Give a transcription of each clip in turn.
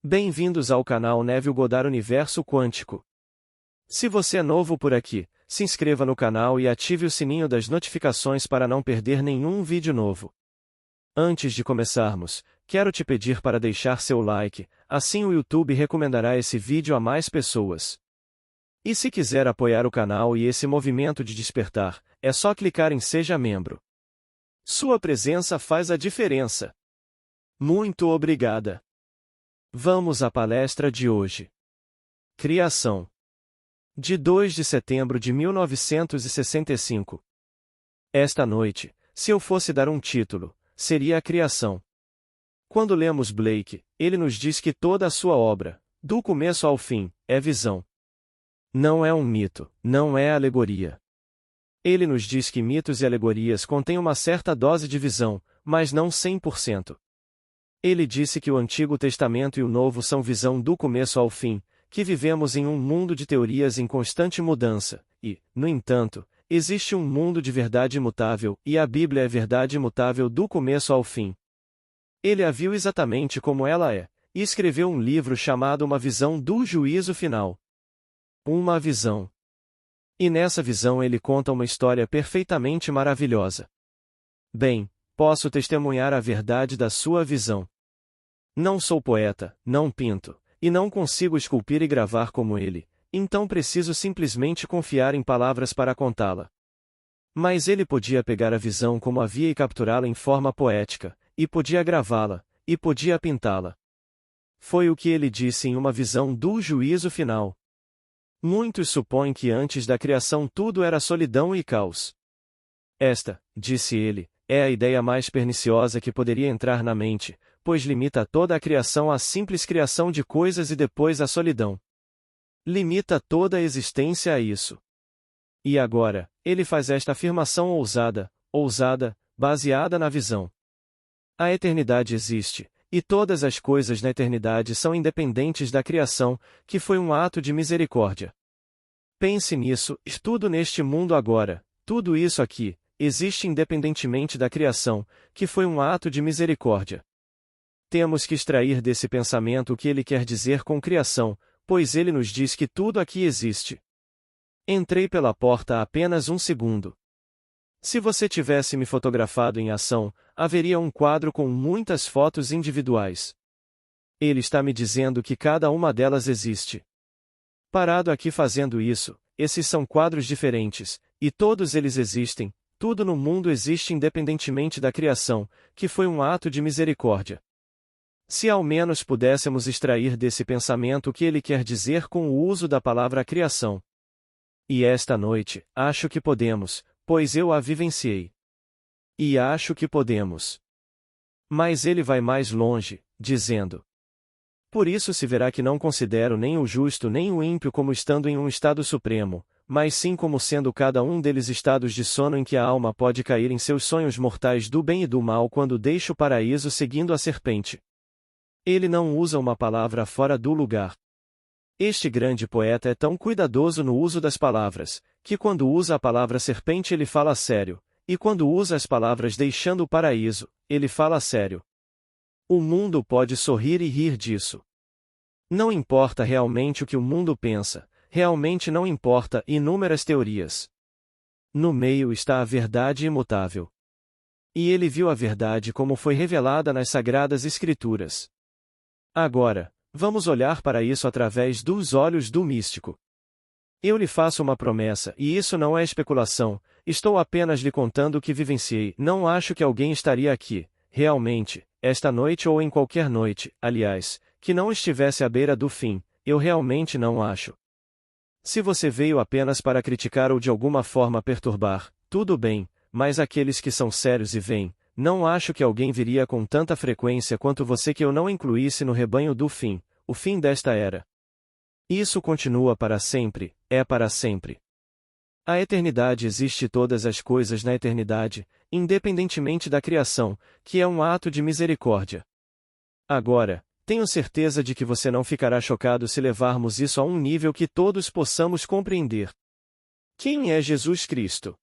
Bem-vindos ao canal Neville Goddard Universo Quântico. Se você é novo por aqui, se inscreva no canal e ative o sininho das notificações para não perder nenhum vídeo novo. Antes de começarmos, quero te pedir para deixar seu like, assim o YouTube recomendará esse vídeo a mais pessoas. E se quiser apoiar o canal e esse movimento de despertar, é só clicar em Seja Membro. Sua presença faz a diferença. Muito obrigada. Vamos à palestra de hoje. Criação. De 2 de setembro de 1965. Esta noite, se eu fosse dar um título, seria a Criação. Quando lemos Blake, ele nos diz que toda a sua obra, do começo ao fim, é visão. Não é um mito, não é alegoria. Ele nos diz que mitos e alegorias contêm uma certa dose de visão, mas não 100%. Ele disse que o Antigo Testamento e o Novo são visão do começo ao fim, que vivemos em um mundo de teorias em constante mudança, e, no entanto, existe um mundo de verdade imutável, e a Bíblia é verdade imutável do começo ao fim. Ele a viu exatamente como ela é, e escreveu um livro chamado Uma Visão do Juízo Final. Uma visão. E nessa visão ele conta uma história perfeitamente maravilhosa. Bem, posso testemunhar a verdade da sua visão. Não sou poeta, não pinto, e não consigo esculpir e gravar como ele, então preciso simplesmente confiar em palavras para contá-la. Mas ele podia pegar a visão como havia e capturá-la em forma poética, e podia gravá-la, e podia pintá-la. Foi o que ele disse em Uma Visão do Juízo Final. Muitos supõem que antes da criação tudo era solidão e caos. Esta, disse ele, é a ideia mais perniciosa que poderia entrar na mente, pois limita toda a criação à simples criação de coisas e depois à solidão. Limita toda a existência a isso. E agora, ele faz esta afirmação ousada, baseada na visão. A eternidade existe, e todas as coisas na eternidade são independentes da criação, que foi um ato de misericórdia. Pense nisso, tudo neste mundo agora, tudo isso aqui, existe independentemente da criação, que foi um ato de misericórdia. Temos que extrair desse pensamento o que ele quer dizer com criação, pois ele nos diz que tudo aqui existe. Entrei pela porta há apenas um segundo. Se você tivesse me fotografado em ação, haveria um quadro com muitas fotos individuais. Ele está me dizendo que cada uma delas existe. Parado aqui fazendo isso, esses são quadros diferentes, e todos eles existem. Tudo no mundo existe independentemente da criação, que foi um ato de misericórdia. Se ao menos pudéssemos extrair desse pensamento o que ele quer dizer com o uso da palavra criação. E esta noite, acho que podemos, pois eu a vivenciei. E acho que podemos. Mas ele vai mais longe, dizendo: por isso se verá que não considero nem o justo nem o ímpio como estando em um estado supremo, mas sim como sendo cada um deles estados de sono em que a alma pode cair em seus sonhos mortais do bem e do mal quando deixa o paraíso seguindo a serpente. Ele não usa uma palavra fora do lugar. Este grande poeta é tão cuidadoso no uso das palavras, que quando usa a palavra serpente ele fala sério, e quando usa as palavras deixando o paraíso, ele fala sério. O mundo pode sorrir e rir disso. Não importa realmente o que o mundo pensa. Realmente não importa inúmeras teorias. No meio está a verdade imutável. E ele viu a verdade como foi revelada nas Sagradas Escrituras. Agora, vamos olhar para isso através dos olhos do místico. Eu lhe faço uma promessa, e isso não é especulação, estou apenas lhe contando o que vivenciei. Não acho que alguém estaria aqui, realmente, esta noite ou em qualquer noite, aliás, que não estivesse à beira do fim, eu realmente não acho. Se você veio apenas para criticar ou de alguma forma perturbar, tudo bem, mas aqueles que são sérios e vêm, não acho que alguém viria com tanta frequência quanto você que eu não incluísse no rebanho do fim, o fim desta era. Isso continua para sempre, é para sempre. A eternidade existe todas as coisas na eternidade, independentemente da criação, que é um ato de misericórdia. Agora, tenho certeza de que você não ficará chocado se levarmos isso a um nível que todos possamos compreender. Quem é Jesus Cristo?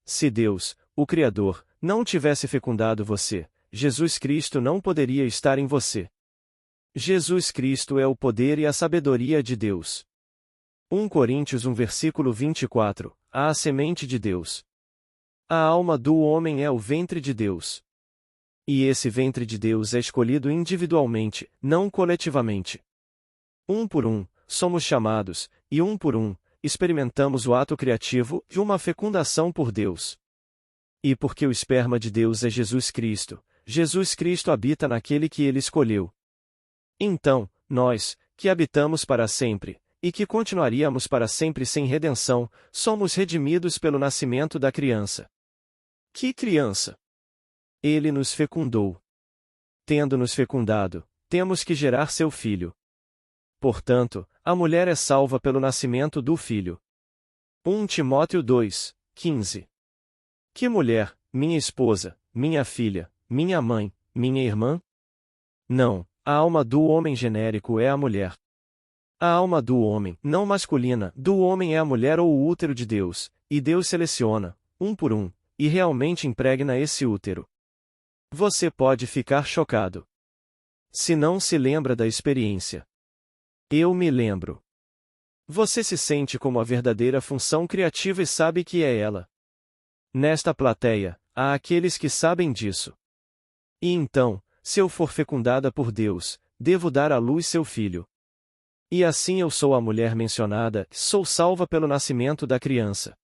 Se Deus, o Criador, não tivesse fecundado você, Jesus Cristo não poderia estar em você. Jesus Cristo é o poder e a sabedoria de Deus. 1 Coríntios 1 versículo 24, a semente de Deus. A alma do homem é o ventre de Deus. E esse ventre de Deus é escolhido individualmente, não coletivamente. Um por um, somos chamados, e um por um, experimentamos o ato criativo de uma fecundação por Deus. E porque o esperma de Deus é Jesus Cristo habita naquele que ele escolheu. Então, nós, que habitamos para sempre, e que continuaríamos para sempre sem redenção, somos redimidos pelo nascimento da criança. Que criança? Ele nos fecundou. Tendo-nos fecundado, temos que gerar seu filho. Portanto, a mulher é salva pelo nascimento do filho. 1 Timóteo 2, 15. Que mulher, minha esposa, minha filha, minha mãe, minha irmã? Não, a alma do homem genérico é a mulher. A alma do homem, não masculina, do homem é a mulher ou o útero de Deus, e Deus seleciona, um por um, e realmente impregna esse útero. Você pode ficar chocado. Se não se lembra da experiência. Eu me lembro. Você se sente como a verdadeira função criativa e sabe que é ela. Nesta plateia, há aqueles que sabem disso. E então, se eu for fecundada por Deus, devo dar à luz seu filho. E assim eu sou a mulher mencionada, sou salva pelo nascimento da criança.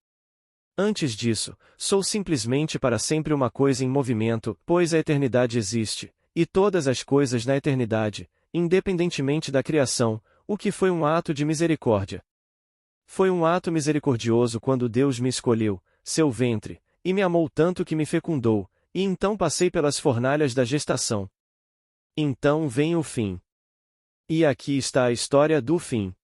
Antes disso, sou simplesmente para sempre uma coisa em movimento, pois a eternidade existe, e todas as coisas na eternidade, independentemente da criação, o que foi um ato de misericórdia. Foi um ato misericordioso quando Deus me escolheu, seu ventre, e me amou tanto que me fecundou, e então passei pelas fornalhas da gestação. Então vem o fim. E aqui está a história do fim.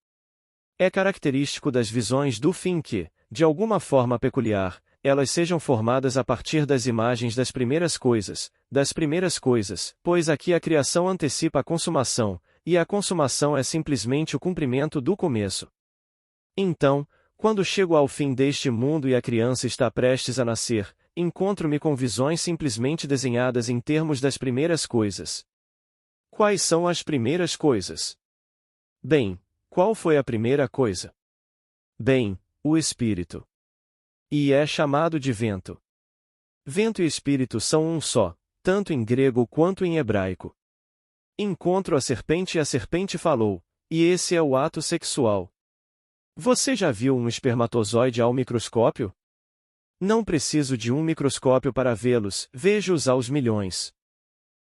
É característico das visões do fim que, de alguma forma peculiar, elas sejam formadas a partir das imagens das primeiras coisas, pois aqui a criação antecipa a consumação, e a consumação é simplesmente o cumprimento do começo. Então, quando chego ao fim deste mundo e a criança está prestes a nascer, encontro-me com visões simplesmente desenhadas em termos das primeiras coisas. Quais são as primeiras coisas? Bem, qual foi a primeira coisa? Bem, o Espírito. E é chamado de vento. Vento e Espírito são um só, tanto em grego quanto em hebraico. Encontro a serpente e a serpente falou, e esse é o ato sexual. Você já viu um espermatozoide ao microscópio? Não preciso de um microscópio para vê-los, vejo-os aos milhões.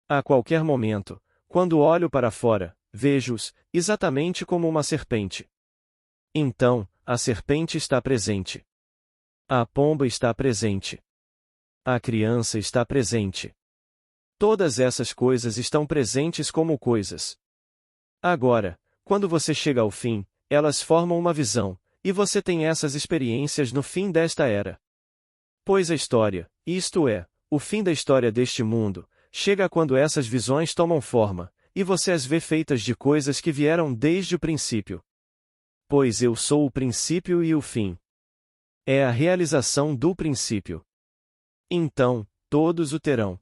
A qualquer momento, quando olho para fora, vejo-os, exatamente como uma serpente. Então, a serpente está presente. A pomba está presente. A criança está presente. Todas essas coisas estão presentes como coisas. Agora, quando você chega ao fim, elas formam uma visão, e você tem essas experiências no fim desta era. Pois a história, isto é, o fim da história deste mundo, chega quando essas visões tomam forma, e você as vê feitas de coisas que vieram desde o princípio. Pois eu sou o princípio e o fim. É a realização do princípio. Então, todos o terão.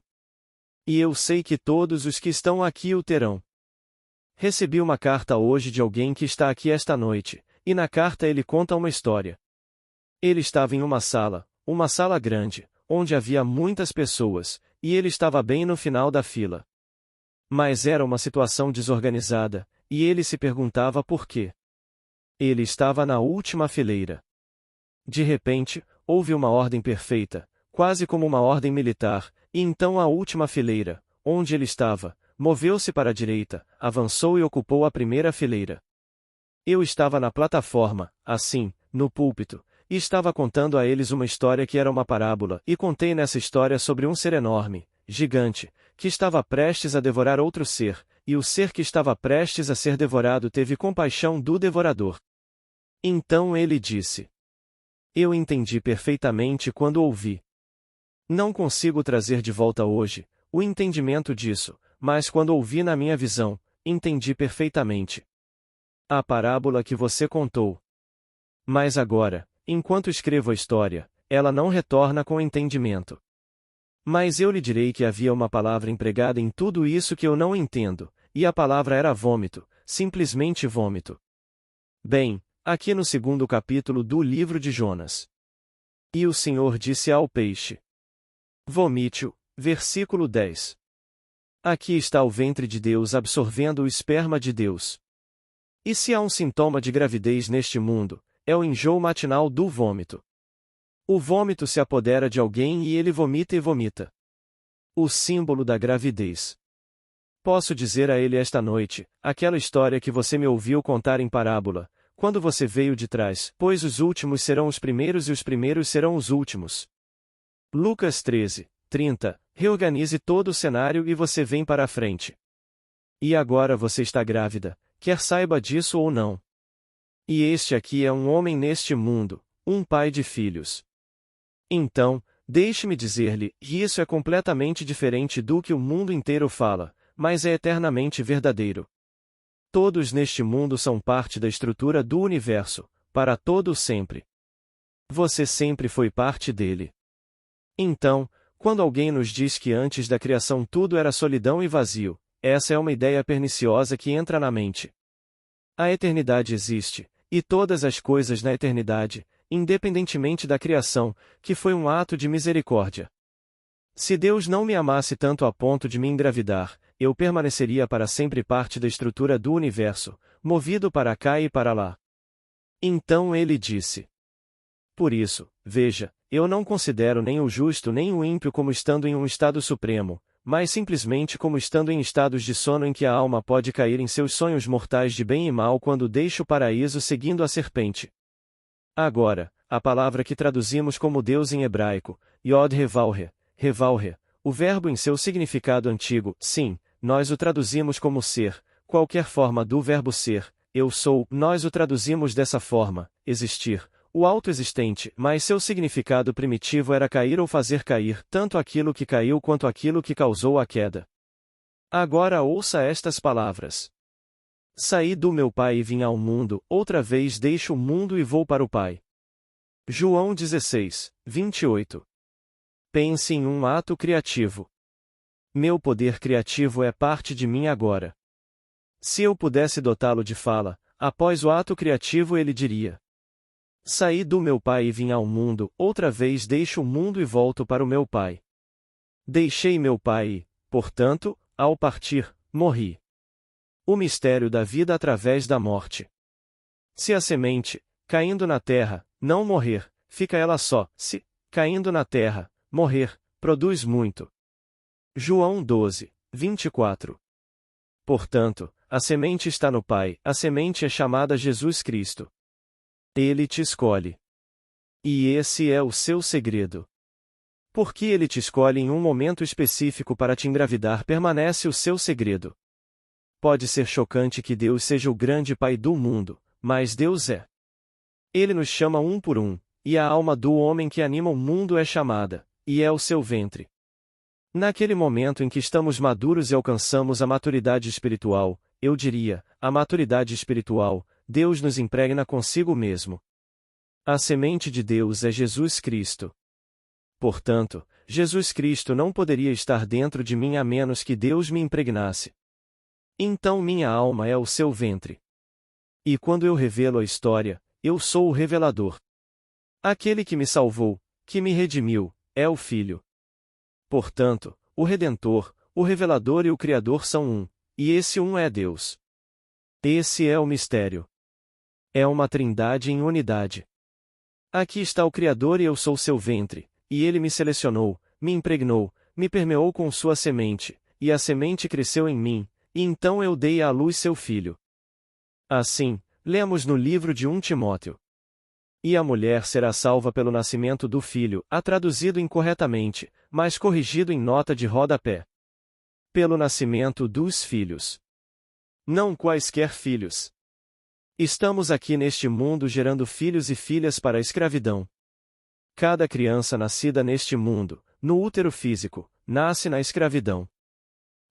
E eu sei que todos os que estão aqui o terão. Recebi uma carta hoje de alguém que está aqui esta noite, e na carta ele conta uma história. Ele estava em uma sala grande, onde havia muitas pessoas, e ele estava bem no final da fila. Mas era uma situação desorganizada, e ele se perguntava por quê. Ele estava na última fileira. De repente, houve uma ordem perfeita, quase como uma ordem militar, e então a última fileira, onde ele estava, moveu-se para a direita, avançou e ocupou a primeira fileira. Eu estava na plataforma, assim, no púlpito, e estava contando a eles uma história que era uma parábola, e contei nessa história sobre um ser enorme, gigante, que estava prestes a devorar outro ser, e o ser que estava prestes a ser devorado teve compaixão do devorador. Então ele disse: Eu entendi perfeitamente quando ouvi. Não consigo trazer de volta hoje o entendimento disso, mas quando ouvi na minha visão, entendi perfeitamente. A parábola que você contou. Mas agora, enquanto escrevo a história, ela não retorna com entendimento. Mas eu lhe direi que havia uma palavra empregada em tudo isso que eu não entendo, e a palavra era vômito, simplesmente vômito. Bem, aqui no segundo capítulo do livro de Jonas. E o Senhor disse ao peixe: vomite-o, versículo 10. Aqui está o ventre de Deus absorvendo o esperma de Deus. E se há um sintoma de gravidez neste mundo, é o enjoo matinal do vômito. O vômito se apodera de alguém e ele vomita e vomita. O símbolo da gravidez. Posso dizer a ele esta noite, aquela história que você me ouviu contar em parábola, quando você veio de trás, pois os últimos serão os primeiros e os primeiros serão os últimos. Lucas 13, 30, reorganize todo o cenário e você vem para a frente. E agora você está grávida, quer saiba disso ou não. E este aqui é um homem neste mundo, um pai de filhos. Então, deixe-me dizer-lhe, e isso é completamente diferente do que o mundo inteiro fala, mas é eternamente verdadeiro. Todos neste mundo são parte da estrutura do universo, para todo o sempre. Você sempre foi parte dele. Então, quando alguém nos diz que antes da criação tudo era solidão e vazio, essa é uma ideia perniciosa que entra na mente. A eternidade existe, e todas as coisas na eternidade, independentemente da criação, que foi um ato de misericórdia. Se Deus não me amasse tanto a ponto de me engravidar, eu permaneceria para sempre parte da estrutura do universo, movido para cá e para lá. Então ele disse: por isso, veja, eu não considero nem o justo nem o ímpio como estando em um estado supremo, mas simplesmente como estando em estados de sono em que a alma pode cair em seus sonhos mortais de bem e mal quando deixa o paraíso seguindo a serpente. Agora, a palavra que traduzimos como Deus em hebraico, Yod Revalhe, o verbo em seu significado antigo, sim, nós o traduzimos como ser, qualquer forma do verbo ser, eu sou, nós o traduzimos dessa forma, existir, o autoexistente, mas seu significado primitivo era cair ou fazer cair, tanto aquilo que caiu quanto aquilo que causou a queda. Agora ouça estas palavras. Saí do meu pai e vim ao mundo, outra vez deixo o mundo e vou para o Pai. João 16, 28. Pense em um ato criativo. Meu poder criativo é parte de mim agora. Se eu pudesse dotá-lo de fala, após o ato criativo ele diria: saí do meu pai e vim ao mundo, outra vez deixo o mundo e volto para o meu pai. Deixei meu pai e, portanto, ao partir, morri. O mistério da vida através da morte. Se a semente, caindo na terra, não morrer, fica ela só, se, caindo na terra, morrer, produz muito. João 12, 24. Portanto, a semente está no Pai, a semente é chamada Jesus Cristo. Ele te escolhe. E esse é o seu segredo. Porque ele te escolhe em um momento específico para te engravidar permanece o seu segredo. Pode ser chocante que Deus seja o grande Pai do mundo, mas Deus é. Ele nos chama um por um, e a alma do homem que anima o mundo é chamada, e é o seu ventre. Naquele momento em que estamos maduros e alcançamos a maturidade espiritual, eu diria, a maturidade espiritual, Deus nos impregna consigo mesmo. A semente de Deus é Jesus Cristo. Portanto, Jesus Cristo não poderia estar dentro de mim a menos que Deus me impregnasse. Então minha alma é o seu ventre. E quando eu revelo a história, eu sou o revelador. Aquele que me salvou, que me redimiu, é o Filho. Portanto, o Redentor, o Revelador e o Criador são um, e esse um é Deus. Esse é o mistério. É uma trindade em unidade. Aqui está o Criador e eu sou seu ventre, e ele me selecionou, me impregnou, me permeou com sua semente, e a semente cresceu em mim, e então eu dei à luz seu filho. Assim, lemos no livro de 1 Timóteo. E a mulher será salva pelo nascimento do filho, traduzido incorretamente, mas corrigido em nota de rodapé. Pelo nascimento dos filhos. Não quaisquer filhos. Estamos aqui neste mundo gerando filhos e filhas para a escravidão. Cada criança nascida neste mundo, no útero físico, nasce na escravidão.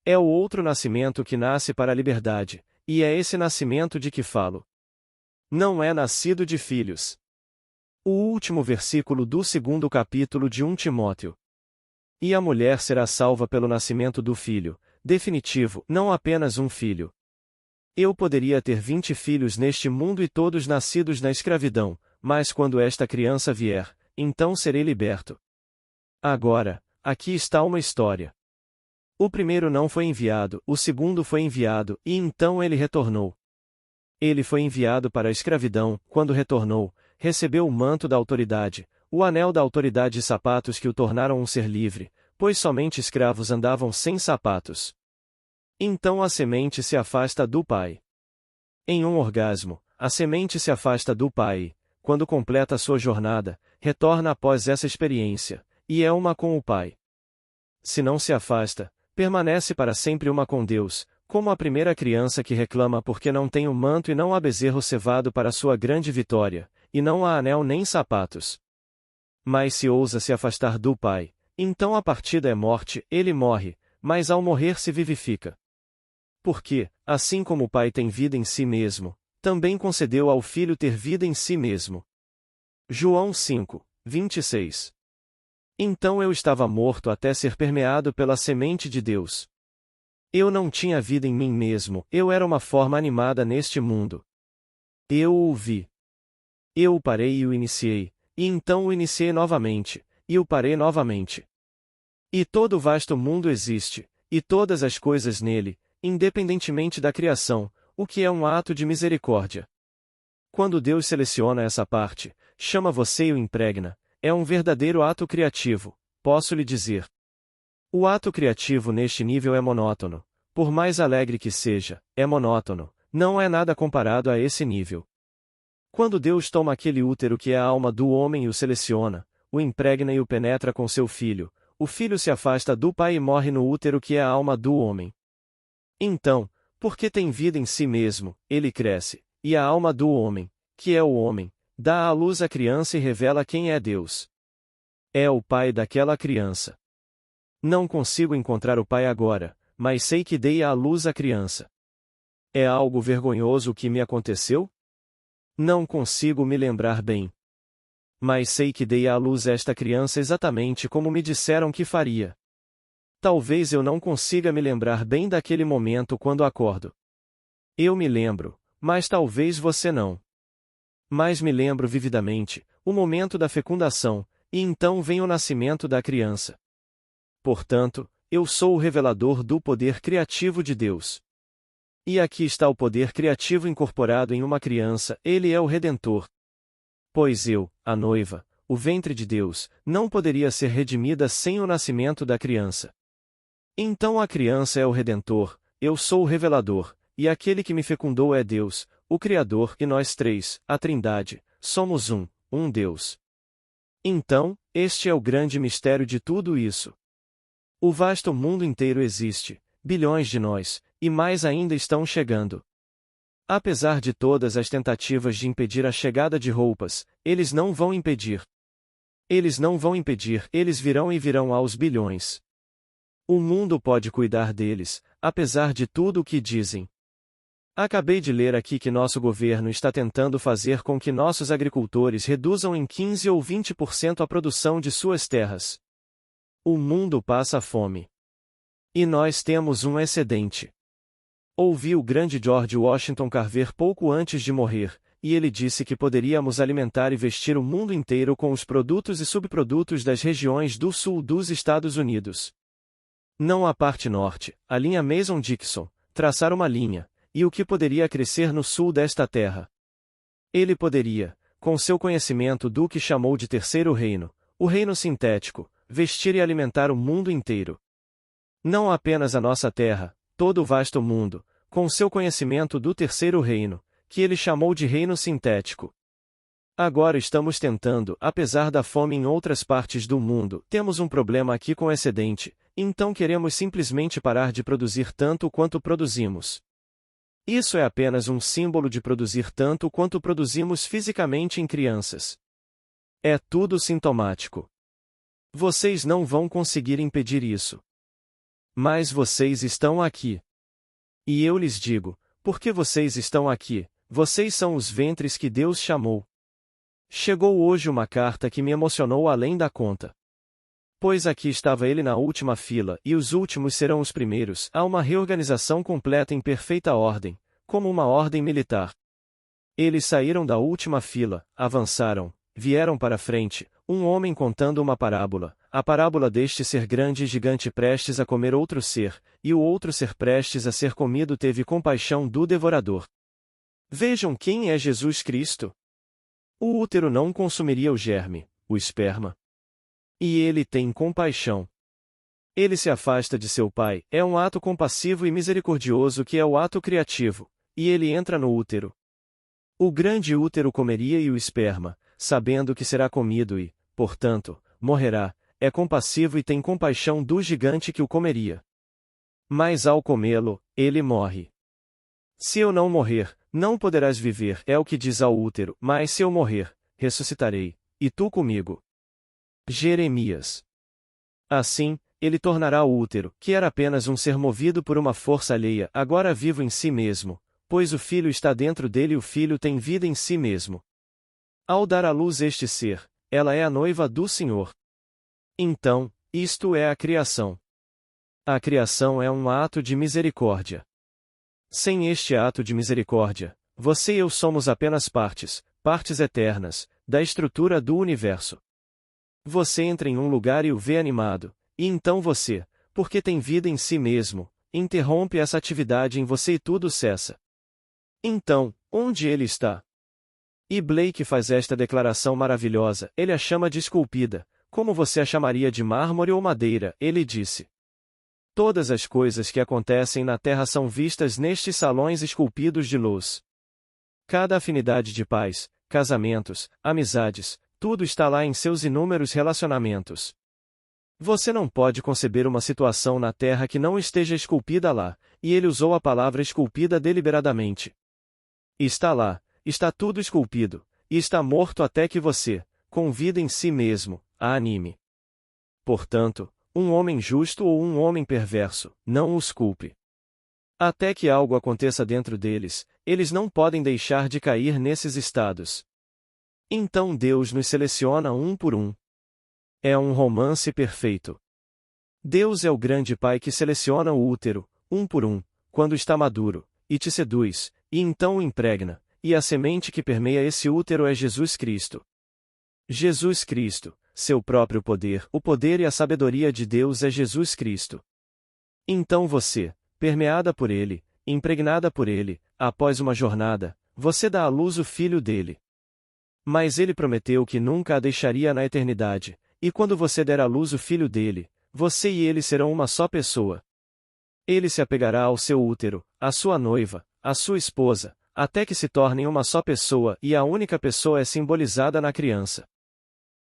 É o outro nascimento que nasce para a liberdade, e é esse nascimento de que falo. Não é nascido de filhos. O último versículo do 2º capítulo de 1 Timóteo. E a mulher será salva pelo nascimento do filho, definitivo, não apenas um filho. Eu poderia ter 20 filhos neste mundo e todos nascidos na escravidão, mas quando esta criança vier, então serei liberto. Agora, aqui está uma história. O primeiro não foi enviado, o segundo foi enviado, e então ele retornou. Ele foi enviado para a escravidão, quando retornou, recebeu o manto da autoridade, o anel da autoridade e sapatos que o tornaram um ser livre, pois somente escravos andavam sem sapatos. Então a semente se afasta do pai. Em um orgasmo, a semente se afasta do pai e, quando completa sua jornada, retorna após essa experiência, e é uma com o pai. Se não se afasta, permanece para sempre uma com Deus, como a primeira criança que reclama porque não tem o manto e não há bezerro cevado para sua grande vitória, e não há anel nem sapatos. Mas se ousa se afastar do pai, então a partida é morte, ele morre, mas ao morrer se vivifica. Porque, assim como o pai tem vida em si mesmo, também concedeu ao filho ter vida em si mesmo. João 5, 26. Então eu estava morto até ser permeado pela semente de Deus. Eu não tinha vida em mim mesmo, eu era uma forma animada neste mundo. Eu o vi. Eu o parei e o iniciei, e então o iniciei novamente, e o parei novamente. E todo o vasto mundo existe, e todas as coisas nele, independentemente da criação, o que é um ato de misericórdia. Quando Deus seleciona essa parte, chama você e o impregna, é um verdadeiro ato criativo, posso lhe dizer. O ato criativo neste nível é monótono. Por mais alegre que seja, é monótono, não é nada comparado a esse nível. Quando Deus toma aquele útero que é a alma do homem e o seleciona, o impregna e o penetra com seu filho, o filho se afasta do pai e morre no útero que é a alma do homem. Então, porque tem vida em si mesmo, ele cresce, e a alma do homem, que é o homem, dá à luz a criança e revela quem é Deus. É o pai daquela criança. Não consigo encontrar o pai agora, mas sei que dei à luz a criança. É algo vergonhoso o que me aconteceu? Não consigo me lembrar bem. Mas sei que dei à luz esta criança exatamente como me disseram que faria. Talvez eu não consiga me lembrar bem daquele momento quando acordo. Eu me lembro, mas talvez você não. Mas me lembro vividamente, o momento da fecundação, e então vem o nascimento da criança. Portanto, eu sou o revelador do poder criativo de Deus. E aqui está o poder criativo incorporado em uma criança, ele é o Redentor. Pois eu, a noiva, o ventre de Deus, não poderia ser redimida sem o nascimento da criança. Então a criança é o Redentor, eu sou o revelador, e aquele que me fecundou é Deus, o Criador, e nós três, a Trindade, somos um Deus. Então, este é o grande mistério de tudo isso. O vasto mundo inteiro existe, bilhões de nós, e mais ainda estão chegando. Apesar de todas as tentativas de impedir a chegada de roupas, eles não vão impedir. Eles não vão impedir, eles virão e virão aos bilhões. O mundo pode cuidar deles, apesar de tudo o que dizem. Acabei de ler aqui que nosso governo está tentando fazer com que nossos agricultores reduzam em 15 ou 20% a produção de suas terras. O mundo passa fome. E nós temos um excedente. Ouvi o grande George Washington Carver pouco antes de morrer, e ele disse que poderíamos alimentar e vestir o mundo inteiro com os produtos e subprodutos das regiões do sul dos Estados Unidos. Não a parte norte, a linha Mason-Dixon, traçar uma linha, e o que poderia crescer no sul desta terra. Ele poderia, com seu conhecimento do que chamou de terceiro reino, o reino sintético, vestir e alimentar o mundo inteiro. Não apenas a nossa terra, todo o vasto mundo, com seu conhecimento do terceiro reino, que ele chamou de reino sintético. Agora estamos tentando, apesar da fome em outras partes do mundo, temos um problema aqui com excedente, então queremos simplesmente parar de produzir tanto quanto produzimos. Isso é apenas um símbolo de produzir tanto quanto produzimos fisicamente em crianças. É tudo sintomático. Vocês não vão conseguir impedir isso. Mas vocês estão aqui. E eu lhes digo, porque vocês estão aqui, vocês são os ventres que Deus chamou. Chegou hoje uma carta que me emocionou além da conta. Pois aqui estava ele na última fila, e os últimos serão os primeiros. Há uma reorganização completa em perfeita ordem, como uma ordem militar. Eles saíram da última fila, avançaram, vieram para frente, um homem contando uma parábola, a parábola deste ser grande e gigante prestes a comer outro ser, e o outro ser prestes a ser comido teve compaixão do devorador. Vejam quem é Jesus Cristo. O útero não consumiria o germe, o esperma. E ele tem compaixão. Ele se afasta de seu pai, é um ato compassivo e misericordioso que é o ato criativo, e ele entra no útero. O grande útero comeria e o esperma, sabendo que será comido e, portanto, morrerá, é compassivo e tem compaixão do gigante que o comeria. Mas ao comê-lo, ele morre. Se eu não morrer, não poderás viver, é o que diz ao útero, mas se eu morrer, ressuscitarei, e tu comigo. Jeremias. Assim, ele tornará o útero, que era apenas um ser movido por uma força alheia, agora vivo em si mesmo, pois o Filho está dentro dele e o Filho tem vida em si mesmo. Ao dar à luz este ser, ela é a noiva do Senhor. Então, isto é a criação. A criação é um ato de misericórdia. Sem este ato de misericórdia, você e eu somos apenas partes eternas, da estrutura do universo. Você entra em um lugar e o vê animado, e então você, porque tem vida em si mesmo, interrompe essa atividade em você e tudo cessa. Então, onde ele está? E Blake faz esta declaração maravilhosa, ele a chama de esculpida, como você a chamaria de mármore ou madeira, ele disse. Todas as coisas que acontecem na Terra são vistas nestes salões esculpidos de luz. Cada afinidade de pais, casamentos, amizades, tudo está lá em seus inúmeros relacionamentos. Você não pode conceber uma situação na Terra que não esteja esculpida lá, e ele usou a palavra esculpida deliberadamente. Está lá, está tudo esculpido, e está morto até que você, com vida em si mesmo, a anime. Portanto, um homem justo ou um homem perverso, não os culpe. Até que algo aconteça dentro deles, eles não podem deixar de cair nesses estados. Então Deus nos seleciona um por um. É um romance perfeito. Deus é o grande pai que seleciona o útero, um por um, quando está maduro, e te seduz, e então o impregna, e a semente que permeia esse útero é Jesus Cristo. Jesus Cristo, seu próprio poder, o poder e a sabedoria de Deus é Jesus Cristo. Então você, permeada por ele, impregnada por ele, após uma jornada, você dá à luz o filho dele. Mas ele prometeu que nunca a deixaria na eternidade, e quando você der à luz o filho dele, você e ele serão uma só pessoa. Ele se apegará ao seu útero, à sua noiva, à sua esposa, até que se tornem uma só pessoa e a única pessoa é simbolizada na criança.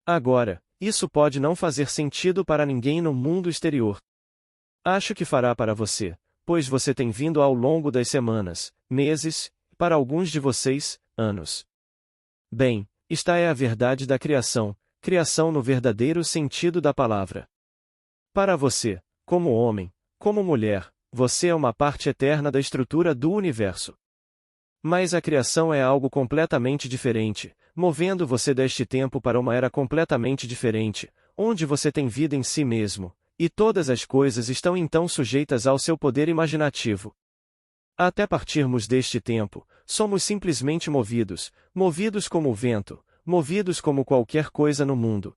Agora, isso pode não fazer sentido para ninguém no mundo exterior. Acho que fará para você, pois você tem vindo ao longo das semanas, meses, para alguns de vocês, anos. Bem, esta é a verdade da criação, criação no verdadeiro sentido da palavra. Para você, como homem, como mulher, você é uma parte eterna da estrutura do universo. Mas a criação é algo completamente diferente, movendo você deste tempo para uma era completamente diferente, onde você tem vida em si mesmo, e todas as coisas estão então sujeitas ao seu poder imaginativo. Até partirmos deste tempo, somos simplesmente movidos como o vento, movidos como qualquer coisa no mundo.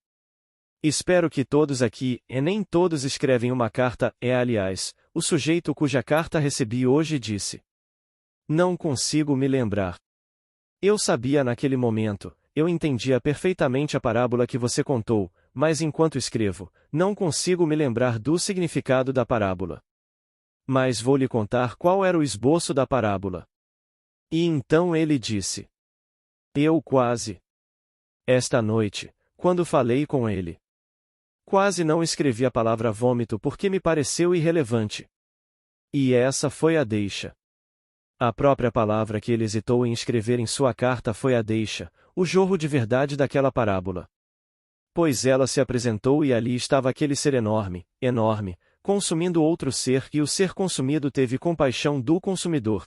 Espero que todos aqui, e nem todos escrevem uma carta, aliás, o sujeito cuja carta recebi hoje disse. Não consigo me lembrar. Eu sabia naquele momento, eu entendia perfeitamente a parábola que você contou, mas enquanto escrevo, não consigo me lembrar do significado da parábola. Mas vou lhe contar qual era o esboço da parábola. E então ele disse. Eu quase. Esta noite, quando falei com ele. Quase não escrevi a palavra vômito porque me pareceu irrelevante. E essa foi a deixa. A própria palavra que ele hesitou em escrever em sua carta foi a deixa, o jorro de verdade daquela parábola. Pois ela se apresentou e ali estava aquele ser enorme, consumindo outro ser e o ser consumido teve compaixão do consumidor.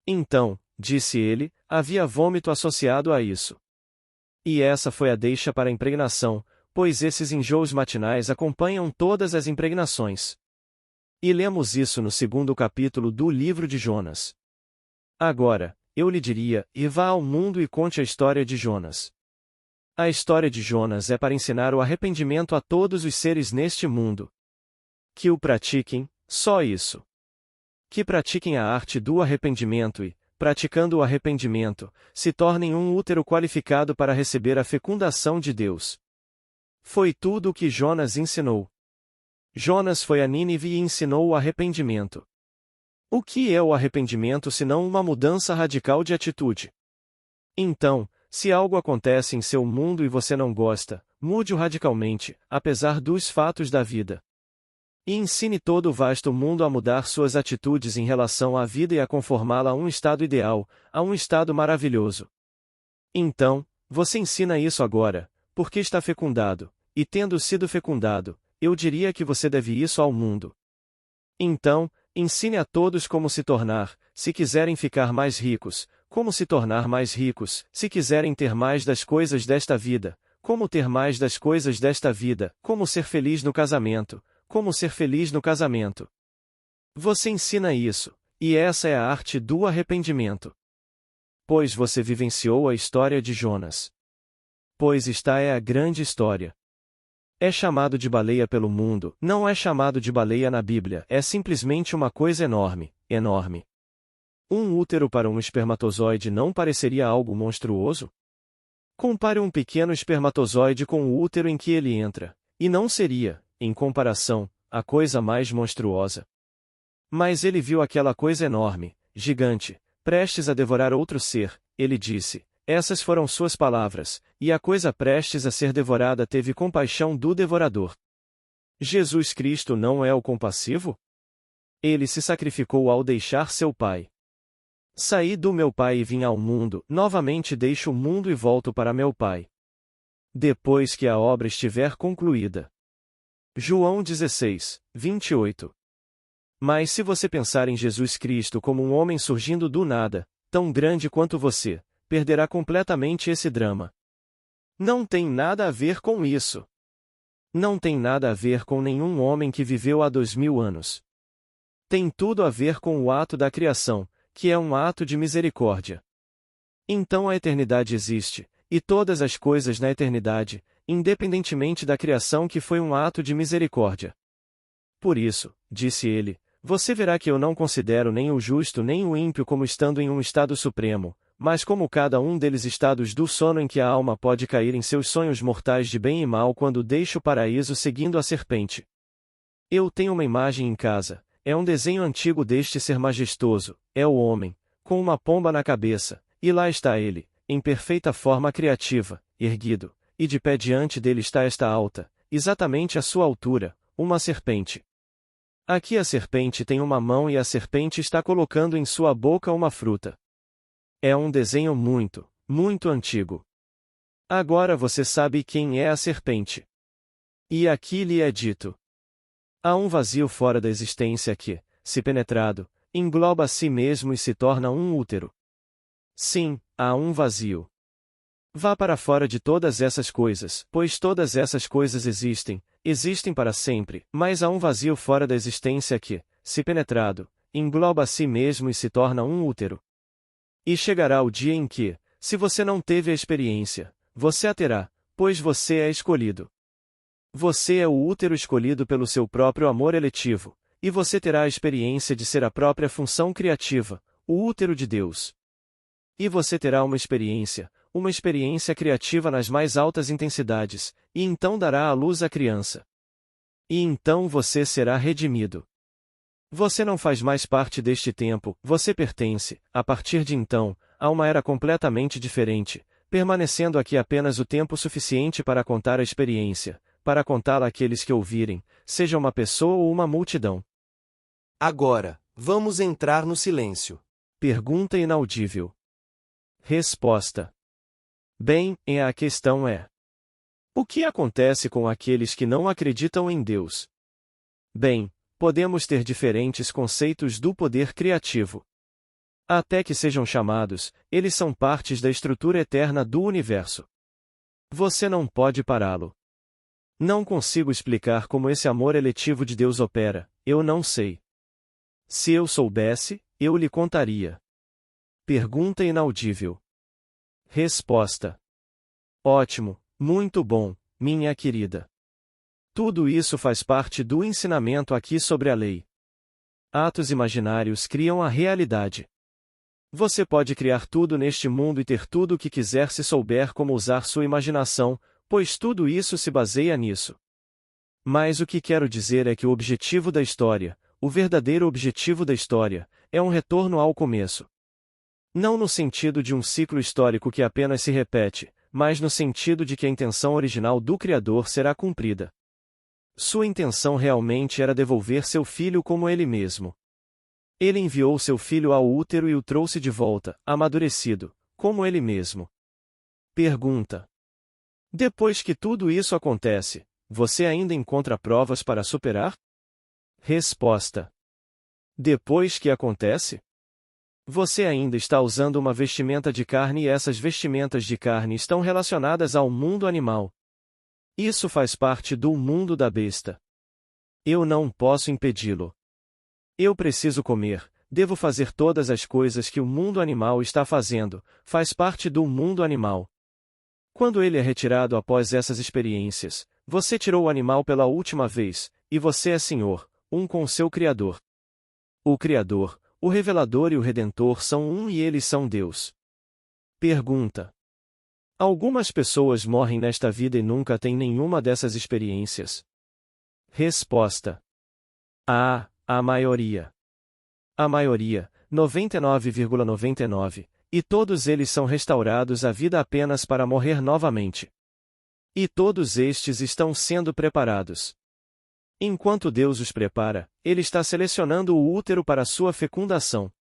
Então, disse ele, havia vômito associado a isso. E essa foi a deixa para a impregnação, pois esses enjoos matinais acompanham todas as impregnações. E lemos isso no 2º capítulo do livro de Jonas. Agora, eu lhe diria, e vá ao mundo e conte a história de Jonas. A história de Jonas é para ensinar o arrependimento a todos os seres neste mundo. Que o pratiquem, só isso. Que pratiquem a arte do arrependimento e, praticando o arrependimento, se tornem um útero qualificado para receber a fecundação de Deus. Foi tudo o que Jonas ensinou. Jonas foi a Nínive e ensinou o arrependimento. O que é o arrependimento senão uma mudança radical de atitude? Então, se algo acontece em seu mundo e você não gosta, mude-o radicalmente, apesar dos fatos da vida. E ensine todo o vasto mundo a mudar suas atitudes em relação à vida e a conformá-la a um estado ideal, a um estado maravilhoso. Então, você ensina isso agora, porque está fecundado, e tendo sido fecundado, eu diria que você deve isso ao mundo. Então, ensine a todos como se tornar, se quiserem ficar mais ricos, como se tornar mais ricos, se quiserem ter mais das coisas desta vida, como ter mais das coisas desta vida, como ser feliz no casamento, como ser feliz no casamento. Você ensina isso, e essa é a arte do arrependimento. Pois você vivenciou a história de Jonas. Pois esta é a grande história. É chamado de baleia pelo mundo, não é chamado de baleia na Bíblia, é simplesmente uma coisa enorme, enorme. Um útero para um espermatozoide não pareceria algo monstruoso? Compare um pequeno espermatozoide com o útero em que ele entra, e não seria, em comparação, a coisa mais monstruosa. Mas ele viu aquela coisa enorme, gigante, prestes a devorar outro ser, ele disse, essas foram suas palavras, e a coisa prestes a ser devorada teve compaixão do devorador. Jesus Cristo não é o compassivo? Ele se sacrificou ao deixar seu Pai. Saí do meu Pai e vim ao mundo, novamente deixo o mundo e volto para meu Pai. Depois que a obra estiver concluída. João 16, 28. Mas se você pensar em Jesus Cristo como um homem surgindo do nada, tão grande quanto você, perderá completamente esse drama. Não tem nada a ver com isso. Não tem nada a ver com nenhum homem que viveu há 2000 anos. Tem tudo a ver com o ato da criação, que é um ato de misericórdia. Então a eternidade existe, e todas as coisas na eternidade, independentemente da criação que foi um ato de misericórdia. Por isso, disse ele, você verá que eu não considero nem o justo nem o ímpio como estando em um estado supremo, mas como cada um deles estados do sono em que a alma pode cair em seus sonhos mortais de bem e mal quando deixa o paraíso seguindo a serpente. Eu tenho uma imagem em casa, é um desenho antigo deste ser majestoso, é o homem, com uma pomba na cabeça, e lá está ele, em perfeita forma criativa, erguido, e de pé diante dele está esta alta, exatamente à sua altura, uma serpente. Aqui a serpente tem uma mão e a serpente está colocando em sua boca uma fruta. É um desenho muito, muito antigo. Agora você sabe quem é a serpente. E aqui lhe é dito. Há um vazio fora da existência que, se penetrado, engloba a si mesmo e se torna um útero. Sim, há um vazio. Vá para fora de todas essas coisas, pois todas essas coisas existem para sempre, mas há um vazio fora da existência que, se penetrado, engloba a si mesmo e se torna um útero. E chegará o dia em que, se você não teve a experiência, você a terá, pois você é escolhido. Você é o útero escolhido pelo seu próprio amor eletivo, e você terá a experiência de ser a própria função criativa, o útero de Deus. E você terá uma experiência criativa nas mais altas intensidades, e então dará à luz a criança. E então você será redimido. Você não faz mais parte deste tempo, você pertence, a partir de então, a uma era completamente diferente, permanecendo aqui apenas o tempo suficiente para contar a experiência, para contá-la àqueles que ouvirem, seja uma pessoa ou uma multidão. Agora, vamos entrar no silêncio. Pergunta inaudível. Resposta. Bem, a questão é: o que acontece com aqueles que não acreditam em Deus? Bem, podemos ter diferentes conceitos do poder criativo. Até que sejam chamados, eles são partes da estrutura eterna do universo. Você não pode pará-lo. Não consigo explicar como esse amor eletivo de Deus opera, eu não sei. Se eu soubesse, eu lhe contaria. Pergunta inaudível. Resposta. Ótimo, muito bom, minha querida. Tudo isso faz parte do ensinamento aqui sobre a lei. Atos imaginários criam a realidade. Você pode criar tudo neste mundo e ter tudo o que quiser se souber como usar sua imaginação, pois tudo isso se baseia nisso. Mas o que quero dizer é que o objetivo da história, o verdadeiro objetivo da história, é um retorno ao começo. Não no sentido de um ciclo histórico que apenas se repete, mas no sentido de que a intenção original do Criador será cumprida. Sua intenção realmente era devolver seu filho como ele mesmo. Ele enviou seu filho ao útero e o trouxe de volta, amadurecido, como ele mesmo. Pergunta. Depois que tudo isso acontece, você ainda encontra provas para superar? Resposta. Depois que acontece? Você ainda está usando uma vestimenta de carne e essas vestimentas de carne estão relacionadas ao mundo animal. Isso faz parte do mundo da besta. Eu não posso impedi-lo. Eu preciso comer, devo fazer todas as coisas que o mundo animal está fazendo, faz parte do mundo animal. Quando ele é retirado após essas experiências, você tirou o animal pela última vez, e você é Senhor, um com seu Criador. O Criador, o Revelador e o Redentor são um e eles são Deus. Pergunta. Algumas pessoas morrem nesta vida e nunca têm nenhuma dessas experiências. Resposta. A maioria. A maioria, 99,99, e todos eles são restaurados à vida apenas para morrer novamente. E todos estes estão sendo preparados. Enquanto Deus os prepara, Ele está selecionando o útero para sua fecundação.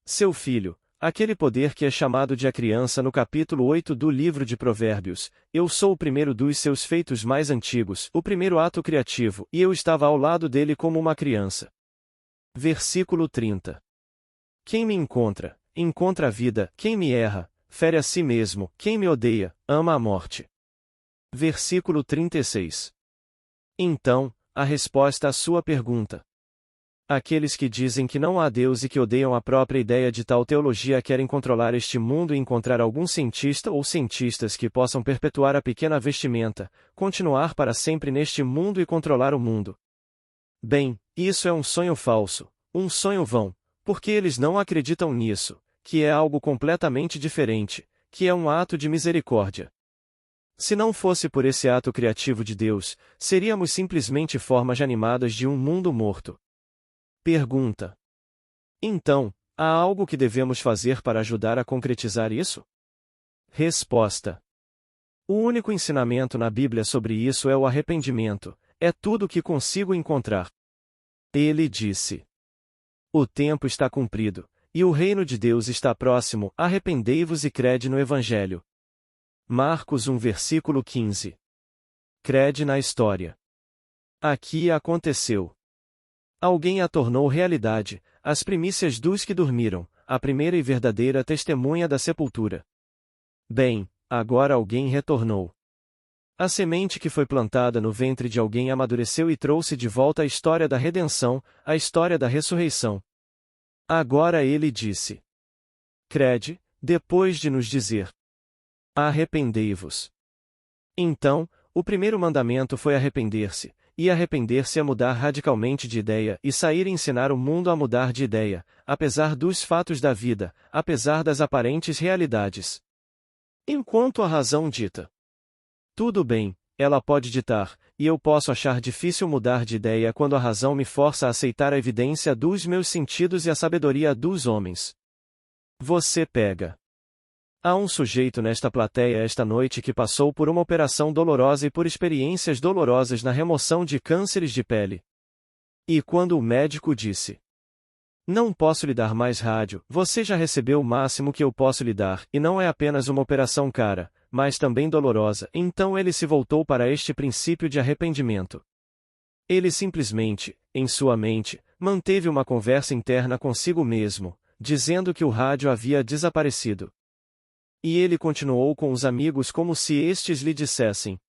Seu filho, aquele poder que é chamado de a criança no capítulo 8 do livro de Provérbios, eu sou o primeiro dos seus feitos mais antigos, o primeiro ato criativo, e eu estava ao lado dele como uma criança. Versículo 30. Quem me encontra, encontra a vida, quem me erra, fere a si mesmo, quem me odeia, ama a morte. Versículo 36. Então, a resposta à sua pergunta. Aqueles que dizem que não há Deus e que odeiam a própria ideia de tal teologia querem controlar este mundo e encontrar algum cientista ou cientistas que possam perpetuar a pequena vestimenta, continuar para sempre neste mundo e controlar o mundo. Bem, isso é um sonho falso, um sonho vão, porque eles não acreditam nisso, que é algo completamente diferente, que é um ato de misericórdia. Se não fosse por esse ato criativo de Deus, seríamos simplesmente formas animadas de um mundo morto. Pergunta. Então, há algo que devemos fazer para ajudar a concretizar isso? Resposta. O único ensinamento na Bíblia sobre isso é o arrependimento, é tudo o que consigo encontrar. Ele disse: o tempo está cumprido, e o reino de Deus está próximo, arrependei-vos e crede no Evangelho. Marcos 1 versículo 15. Crede na história. Aqui aconteceu. Alguém a tornou realidade, as primícias dos que dormiram, a primeira e verdadeira testemunha da sepultura. Bem, agora alguém retornou. A semente que foi plantada no ventre de alguém amadureceu e trouxe de volta a história da redenção, a história da ressurreição. Agora ele disse: crede, depois de nos dizer: arrependei-vos. Então, o primeiro mandamento foi arrepender-se, e arrepender-se é mudar radicalmente de ideia e sair e ensinar o mundo a mudar de ideia, apesar dos fatos da vida, apesar das aparentes realidades. Enquanto a razão dita: tudo bem, ela pode ditar, e eu posso achar difícil mudar de ideia quando a razão me força a aceitar a evidência dos meus sentidos e a sabedoria dos homens. Você pega. Há um sujeito nesta plateia esta noite que passou por uma operação dolorosa e por experiências dolorosas na remoção de cânceres de pele. E quando o médico disse: não posso lhe dar mais rádio, você já recebeu o máximo que eu posso lhe dar, e não é apenas uma operação cara, mas também dolorosa, então ele se voltou para este princípio de arrependimento. Ele simplesmente, em sua mente, manteve uma conversa interna consigo mesmo, dizendo que o rádio havia desaparecido. E ele continuou com os amigos como se estes lhe dissessem: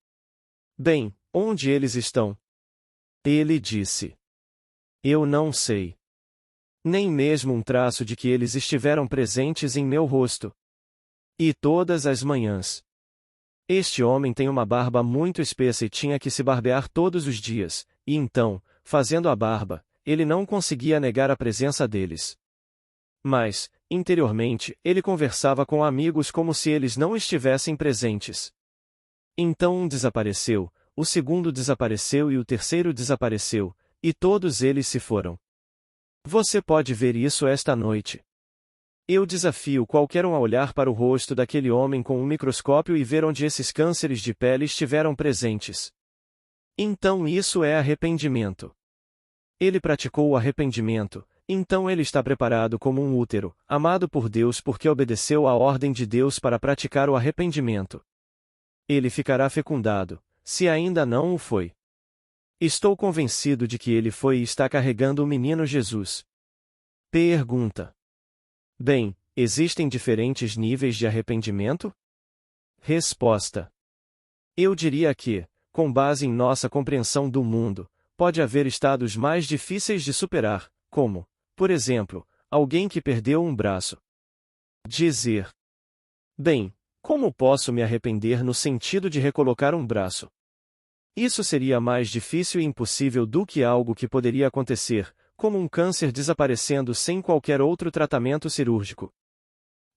bem, Onde eles estão? Ele disse: Eu não sei. Nem mesmo um traço de que eles estiveram presentes em meu rosto. E todas as manhãs. Este homem tem uma barba muito espessa e tinha que se barbear todos os dias, e então, fazendo a barba, ele não conseguia negar a presença deles. Mas, interiormente, ele conversava com amigos como se eles não estivessem presentes. Então um desapareceu, o segundo desapareceu e o terceiro desapareceu, e todos eles se foram. Você pode ver isso esta noite. Eu desafio qualquer um a olhar para o rosto daquele homem com um microscópio e ver onde esses cânceres de pele estiveram presentes. Então isso é arrependimento. Ele praticou o arrependimento, então ele está preparado como um útero, amado por Deus porque obedeceu à ordem de Deus para praticar o arrependimento. Ele ficará fecundado, se ainda não o foi. Estou convencido de que ele foi e está carregando o menino Jesus. Pergunta. Bem, existem diferentes níveis de arrependimento? Resposta. Eu diria que, com base em nossa compreensão do mundo, pode haver estados mais difíceis de superar, como, por exemplo, alguém que perdeu um braço. Dizer: Bem, como posso me arrepender no sentido de recolocar um braço? Isso seria mais difícil e impossível do que algo que poderia acontecer, como um câncer desaparecendo sem qualquer outro tratamento cirúrgico.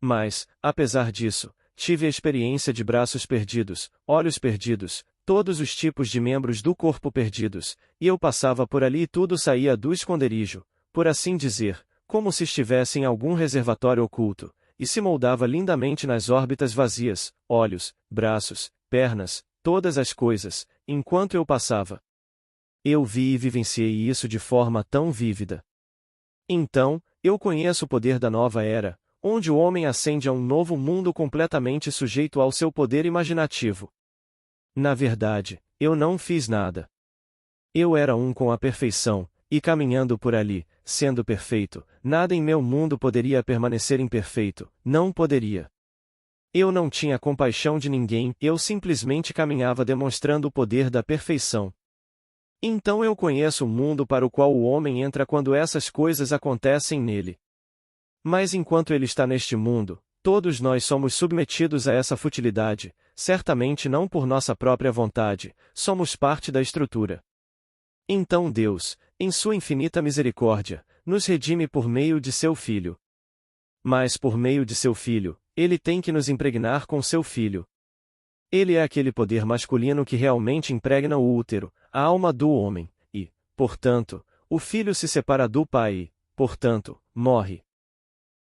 Mas, apesar disso, tive a experiência de braços perdidos, olhos perdidos, todos os tipos de membros do corpo perdidos, e eu passava por ali e tudo saía do esconderijo, por assim dizer, como se estivesse em algum reservatório oculto, e se moldava lindamente nas órbitas vazias, olhos, braços, pernas, todas as coisas, enquanto eu passava. Eu vi e vivenciei isso de forma tão vívida. Então, eu conheço o poder da nova era, onde o homem ascende a um novo mundo completamente sujeito ao seu poder imaginativo. Na verdade, eu não fiz nada. Eu era um com a perfeição, e caminhando por ali, sendo perfeito, nada em meu mundo poderia permanecer imperfeito, não poderia. Eu não tinha compaixão de ninguém, eu simplesmente caminhava demonstrando o poder da perfeição. Então eu conheço o mundo para o qual o homem entra quando essas coisas acontecem nele. Mas enquanto ele está neste mundo, todos nós somos submetidos a essa futilidade, certamente não por nossa própria vontade, somos parte da estrutura. Então Deus, em sua infinita misericórdia, nos redime por meio de seu Filho. Mas por meio de seu Filho, ele tem que nos impregnar com seu Filho. Ele é aquele poder masculino que realmente impregna o útero, a alma do homem, e, portanto, o filho se separa do pai e, portanto, morre.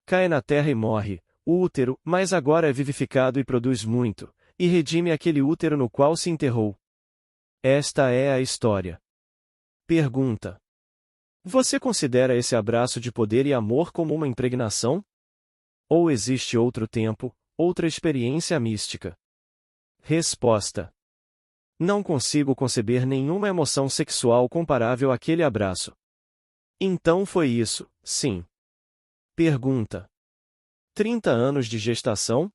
Cai na terra e morre, o útero, mas agora é vivificado e produz muito, e redime aquele útero no qual se enterrou. Esta é a história. Pergunta. Você considera esse abraço de poder e amor como uma impregnação? Ou existe outro tempo, outra experiência mística? Resposta. Não consigo conceber nenhuma emoção sexual comparável àquele abraço. Então foi isso, sim. Pergunta. 30 anos de gestação?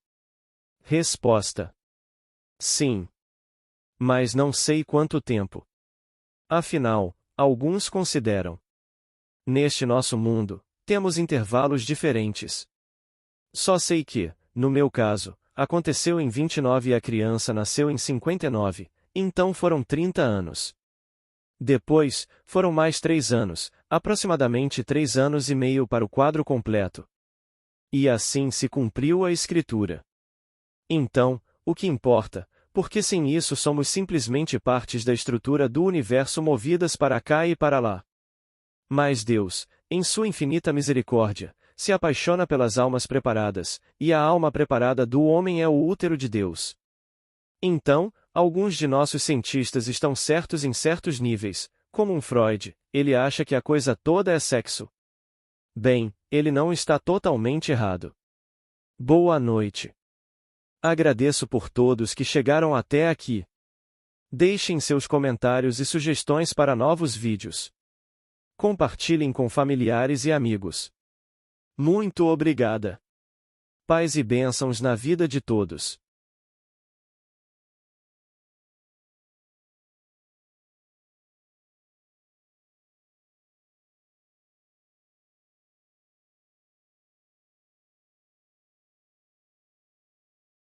Resposta. Sim. Mas não sei quanto tempo. Afinal, alguns consideram. Neste nosso mundo, temos intervalos diferentes. Só sei que, no meu caso, aconteceu em 29 e a criança nasceu em 59, então foram 30 anos. Depois, foram mais 3 anos, aproximadamente 3 anos e meio para o quadro completo. E assim se cumpriu a Escritura. Então, o que importa, porque sem isso somos simplesmente partes da estrutura do universo movidas para cá e para lá. Mas Deus, em sua infinita misericórdia, se apaixona pelas almas preparadas, e a alma preparada do homem é o útero de Deus. Então, alguns de nossos cientistas estão certos em certos níveis, como um Freud, ele acha que a coisa toda é sexo. Bem, ele não está totalmente errado. Boa noite. Agradeço por todos que chegaram até aqui. Deixem seus comentários e sugestões para novos vídeos. Compartilhem com familiares e amigos. Muito obrigada. Paz e bênçãos na vida de todos.